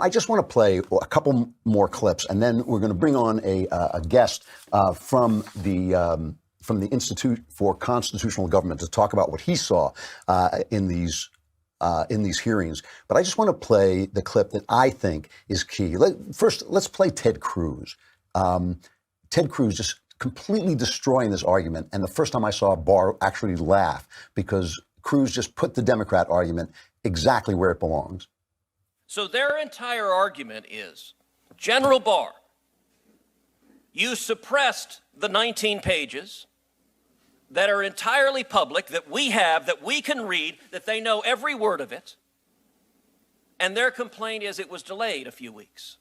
I just want to play a couple more clips, and then we're going to bring on a guest from the Institute for Constitutional Government to talk about what he saw in these hearings. But I just want to play the clip that I think is key. First, let's play Ted Cruz. Ted Cruz just completely destroying this argument. And the first time I saw Barr actually laugh, because Cruz just put the Democrat argument exactly where it belongs. So their entire argument is, General Barr, you suppressed the 19 pages that are entirely public, that we have, that we can read, that they know every word of it. And their complaint is it was delayed a few weeks.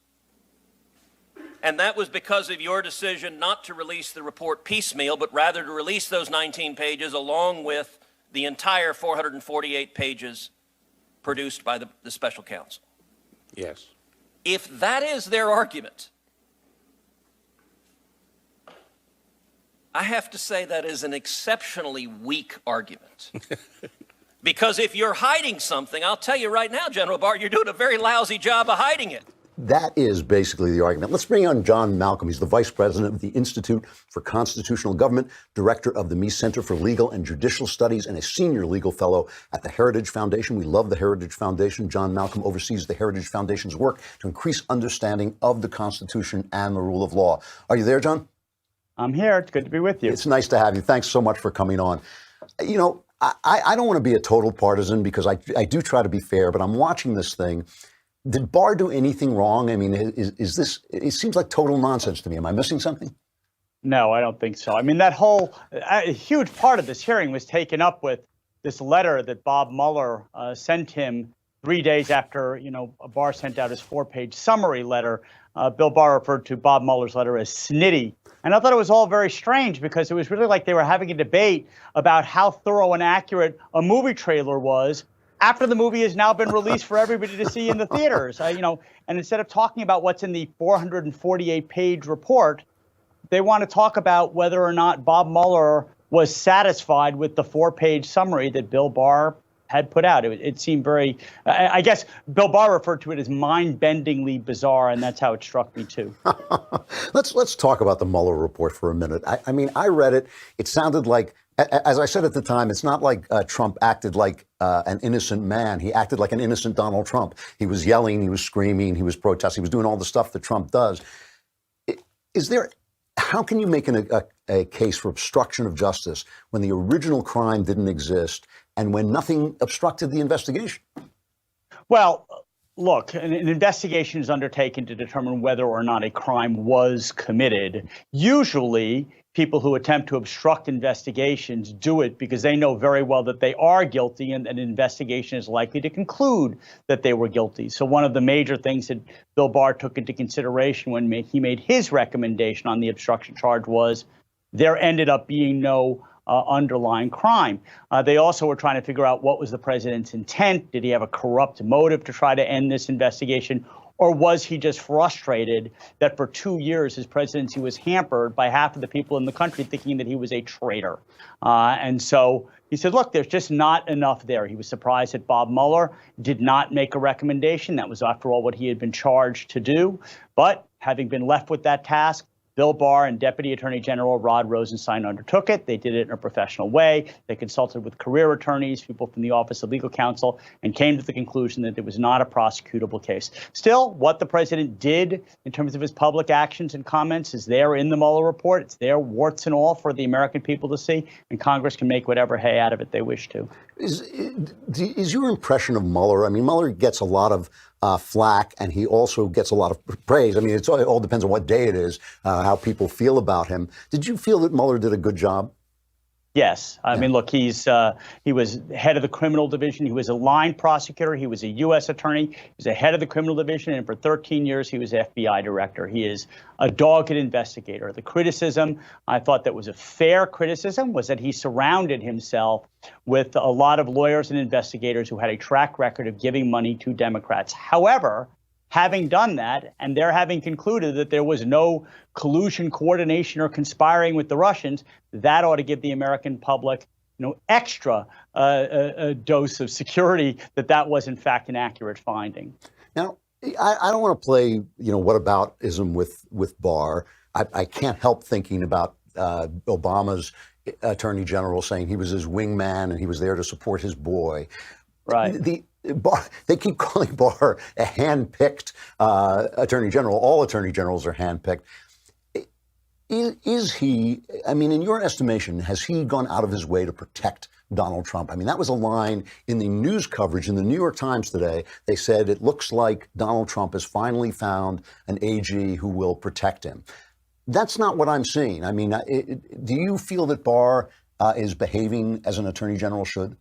And that was because of your decision not to release the report piecemeal, but rather to release those 19 pages along with the entire 448 pages produced by the special counsel. Yes. If that is their argument, I have to say that is an exceptionally weak argument. Because if you're hiding something, I'll tell you right now, General Barr, you're doing a very lousy job of hiding it. That is basically the argument. Let's bring on John Malcolm. He's the vice president of the Institute for Constitutional Government, director of the Mies Center for Legal and Judicial Studies, and a senior legal fellow at the Heritage Foundation. We love the Heritage Foundation. John Malcolm oversees the Heritage Foundation's work to increase understanding of the Constitution and the rule of law. Are you there, John? I'm here. It's good to be with you. It's nice to have you. Thanks so much for coming on. You know, I don't want to be a total partisan, because I do try to be fair, but I'm watching this thing. Did Barr do anything wrong? I mean, is this, it seems like total nonsense to me. Am I missing something? No, I don't think so. I mean, that whole, a huge part of this hearing was taken up with this letter that Bob Mueller sent him 3 days after, Barr sent out his 4-page summary letter. Bill Barr referred to Bob Mueller's letter as snitty. And I thought it was all very strange, because it was really like they were having a debate about how thorough and accurate a movie trailer was after the movie has now been released for everybody to see in the theaters. And instead of talking about what's in the 448-page report, they want to talk about whether or not Bob Mueller was satisfied with the 4-page summary that Bill Barr had put out. It seemed very, I guess Bill Barr referred to it as mind-bendingly bizarre, and that's how it struck me too. Let's talk about the Mueller report for a minute. I mean, I read it. It sounded like, as I said at the time, it's not like Trump acted like an innocent man. He acted like an innocent Donald Trump. He was yelling, he was screaming, he was protesting, he was doing all the stuff that Trump does. How can you make a case for obstruction of justice when the original crime didn't exist and when nothing obstructed the investigation? Well, look, an investigation is undertaken to determine whether or not a crime was committed. Usually, people who attempt to obstruct investigations do it because they know very well that they are guilty, and an investigation is likely to conclude that they were guilty. So one of the major things that Bill Barr took into consideration when he made his recommendation on the obstruction charge was there ended up being no underlying crime. They also were trying to figure out what was the president's intent. Did he have a corrupt motive to try to end this investigation? Or was he just frustrated that for 2 years his presidency was hampered by half of the people in the country thinking that he was a traitor? And so he said, look, there's just not enough there. He was surprised that Bob Mueller did not make a recommendation. That was, after all, what he had been charged to do. But having been left with that task, Bill Barr and Deputy Attorney General Rod Rosenstein undertook it. They did it in a professional way. They consulted with career attorneys, people from the Office of Legal Counsel, and came to the conclusion that it was not a prosecutable case. Still, what the president did in terms of his public actions and comments is there in the Mueller report. It's there, warts and all, for the American people to see, and Congress can make whatever hay out of it they wish to. Is your impression of Mueller, I mean, Mueller gets a lot of flack, and he also gets a lot of praise. I mean, it all depends on what day it is, how people feel about him. Did you feel that Mueller did a good job? Yes. I mean, look, he was head of the criminal division. He was a line prosecutor. He was a U.S. attorney. He was a head of the criminal division. And for 13 years, he was FBI director. He is a dogged investigator. The criticism, I thought that was a fair criticism, was that he surrounded himself with a lot of lawyers and investigators who had a track record of giving money to Democrats. However, having done that, and they're having concluded that there was no collusion, coordination, or conspiring with the Russians, that ought to give the American public, extra a dose of security that was in fact an accurate finding. Now, I don't want to play, whataboutism with Barr. I can't help thinking about Obama's attorney general saying he was his wingman and he was there to support his boy. Right. Barr, they keep calling Barr a hand-picked attorney general. All attorney generals are hand-picked. Is he, in your estimation, has he gone out of his way to protect Donald Trump? That was a line in the news coverage in the New York Times today. They said it looks like Donald Trump has finally found an AG who will protect him. That's not what I'm seeing. Do you feel that Barr is behaving as an attorney general should?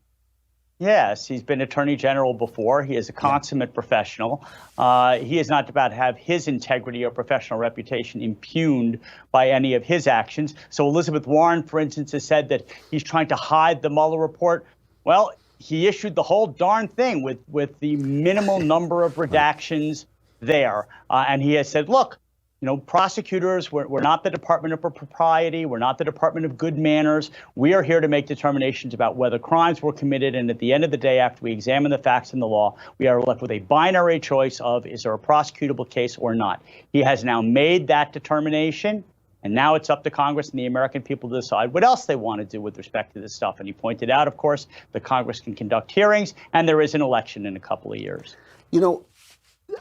Yes, he's been attorney general before. He is a consummate professional. He is not about to have his integrity or professional reputation impugned by any of his actions. So Elizabeth Warren, for instance, has said that he's trying to hide the Mueller report. Well, he issued the whole darn thing with the minimal number of redactions there. And he has said, look, prosecutors, we're not the Department of Propriety. We're not the Department of Good Manners. We are here to make determinations about whether crimes were committed. And at the end of the day, after we examine the facts and the law, we are left with a binary choice of is there a prosecutable case or not. He has now made that determination. And now it's up to Congress and the American people to decide what else they want to do with respect to this stuff. And he pointed out, of course, that Congress can conduct hearings and there is an election in a couple of years.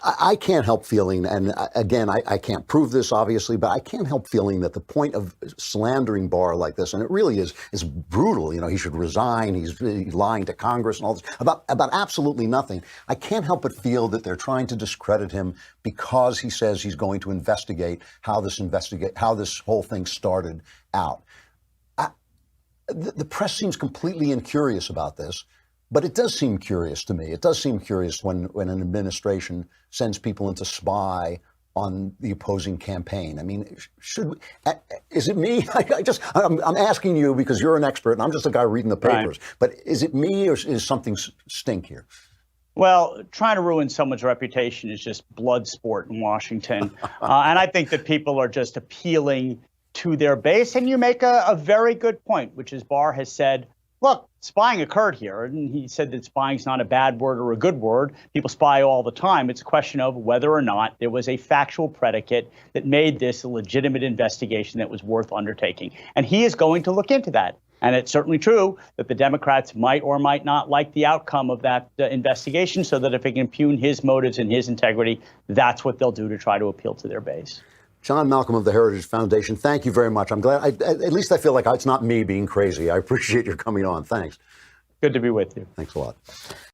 I can't help feeling, and again, I can't prove this, obviously, but I can't help feeling that the point of slandering Barr like this, and it really is brutal. He should resign. He's lying to Congress and all this about absolutely nothing. I can't help but feel that they're trying to discredit him because he says he's going to investigate how this whole thing started out. The press seems completely incurious about this. But it does seem curious to me. It does seem curious when an administration sends people in to spy on the opposing campaign. Is it me? I'm asking you because you're an expert and I'm just a guy reading the papers. Right. But is it me or is something stink here? Well, trying to ruin someone's reputation is just blood sport in Washington. And I think that people are just appealing to their base. And you make a very good point, which is Barr has said, look, spying occurred here, and he said that spying is not a bad word or a good word. People spy all the time. It's a question of whether or not there was a factual predicate that made this a legitimate investigation that was worth undertaking. And he is going to look into that. And it's certainly true that the Democrats might or might not like the outcome of that investigation, so that if it can impugn his motives and his integrity, that's what they'll do to try to appeal to their base. John Malcolm of the Heritage Foundation, thank you very much. I'm glad, at least I feel like it's not me being crazy. I appreciate your coming on. Thanks. Good to be with you. Thanks a lot.